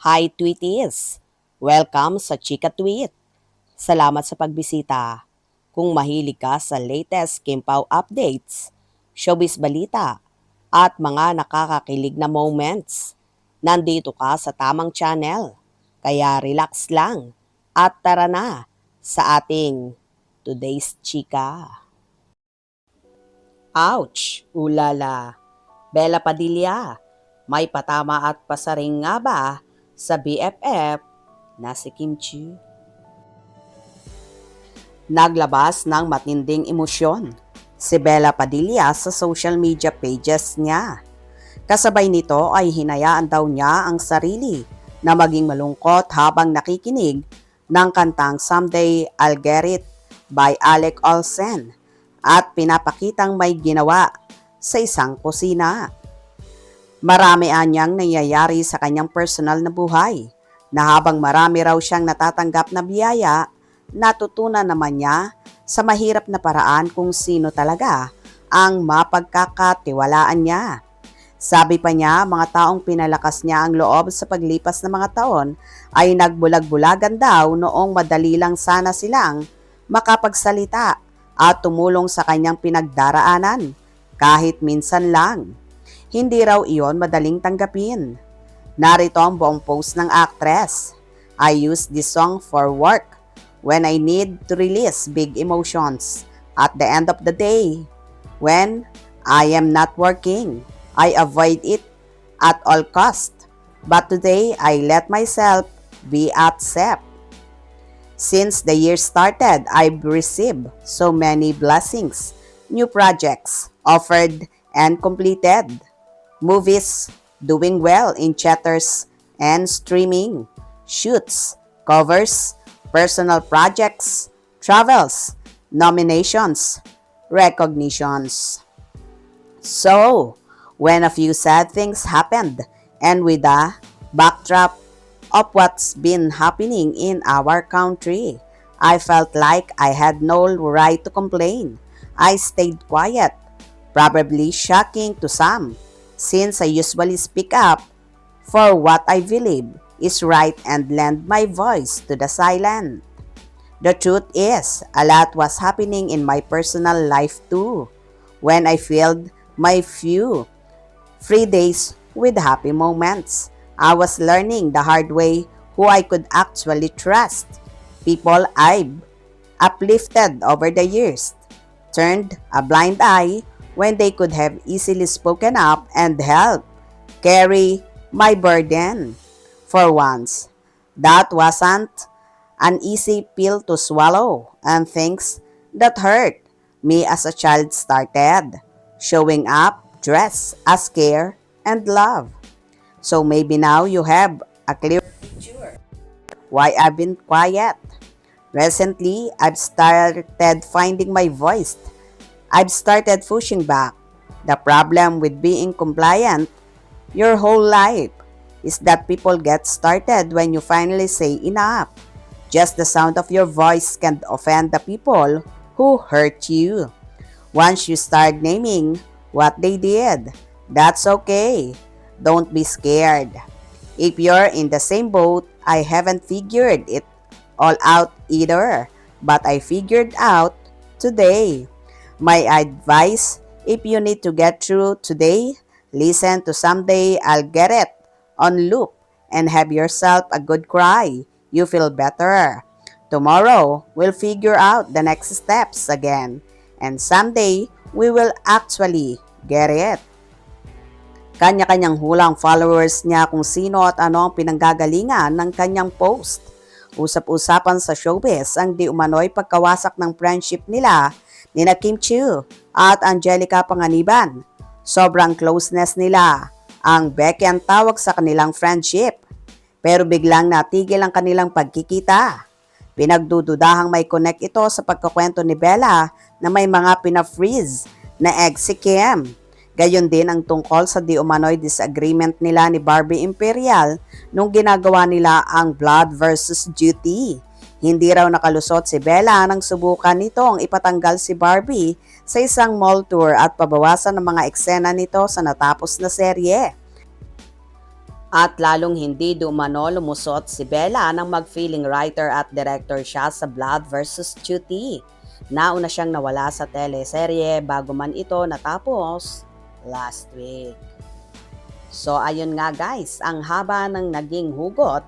Hi Tweeties! Welcome sa Chika Tweet. Salamat sa pagbisita. Kung mahilig ka sa latest Kimpaw updates, showbiz balita, at mga nakakakilig na moments, nandito ka sa tamang channel. Kaya relax lang at tara na sa ating Today's Chika. Ouch! Ulala! Bella Padilla, may patama at pasaring nga ba sa BFF na si Kim Chiu? Naglabas ng matinding emosyon si Bella Padilla sa social media pages niya. Kasabay nito ay hinayaan daw niya ang sarili na maging malungkot habang nakikinig ng kantang Someday I'll Get It by Alec Olsen at pinapakitang may ginawa sa isang kusina. Marami anyang nangyayari sa kanyang personal na buhay na habang marami raw siyang natatanggap na biyaya, natutunan naman niya sa mahirap na paraan kung sino talaga ang mapagkakatiwalaan niya. Sabi pa niya, mga taong pinalakas niya ang loob sa paglipas ng mga taon ay nagbulag-bulagan daw noong madali lang sana silang makapagsalita at tumulong sa kanyang pinagdaraanan kahit minsan lang. Hindi raw iyon madaling tanggapin. Narito ang buong post ng actress. I use this song for work when I need to release big emotions. At the end of the day, when I am not working, I avoid it at all cost. But today, I let myself be upset. Since the year started, I've received so many blessings, new projects offered and completed, movies doing well in theaters and streaming, shoots, covers, personal projects, travels, nominations, recognitions. So, when a few sad things happened and with the backdrop of what's been happening in our country, I felt like I had no right to complain. I stayed quiet, probably shocking to some, since I usually speak up for what I believe is right and lend my voice to the silent. The truth is, a lot was happening in my personal life too, when I filled my few free days with happy moments. I was learning the hard way who I could actually trust. People I've uplifted over the years turned a blind eye when they could have easily spoken up and helped carry my burden. For once, that wasn't an easy pill to swallow, and things that hurt me as a child started showing up dressed as care and love. So maybe now you have a clear picture why I've been quiet. Recently, I've started finding my voice. I've started pushing back. The problem with being compliant your whole life is that people get started when you finally say enough. Just the sound of your voice can offend the people who hurt you. Once you start naming what they did, that's okay. Don't be scared. If you're in the same boat, I haven't figured it all out either, but I figured out today. My advice, if you need to get through today, listen to Someday I'll Get It on loop and have yourself a good cry. You feel better. Tomorrow, we'll figure out the next steps again. And someday, we will actually get it. Kanya-kanyang hulang followers niya kung sino at ano ang pinanggagalingan ng kanyang post. Usap-usapan sa showbiz ang di umano'y pagkawasak ng friendship nila ni Kim Chiu at Angelica Panganiban. Sobrang closeness nila ang Becky ang tawag sa kanilang friendship. Pero biglang natigil ang kanilang pagkikita. Pinagdududahang may connect ito sa pagkakwento ni Bella na may mga pina-freeze na egg si Kim. Gayon din ang tungkol sa di umano'y disagreement nila ni Barbie Imperial nung ginagawa nila ang Blood versus Duty. Hindi raw nakalusot si Bella nang subukan nitong ipatanggal si Barbie sa isang mall tour at pabawasan ng mga eksena nito sa natapos na serye. At lalong hindi dumano lumusot si Bella nang mag-feeling writer at director siya sa Blood vs. Duty. Nauna siyang nawala sa teleserye bago man ito natapos last week. So ayun nga guys, ang haba ng naging hugot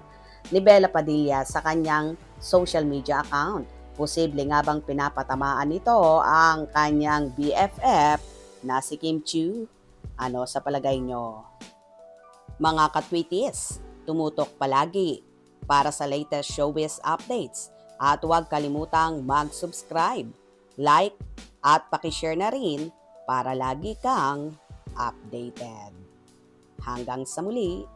ni Bella Padilla sa kanyang social media account. Posible nga bang pinapatamaan nito ang kanyang BFF na si Kim Chiu? Ano sa palagay nyo? Mga katwitis, tumutok palagi para sa latest showbiz updates at huwag kalimutang mag-subscribe, like at pakishare na rin para lagi kang updated. Hanggang sa muli!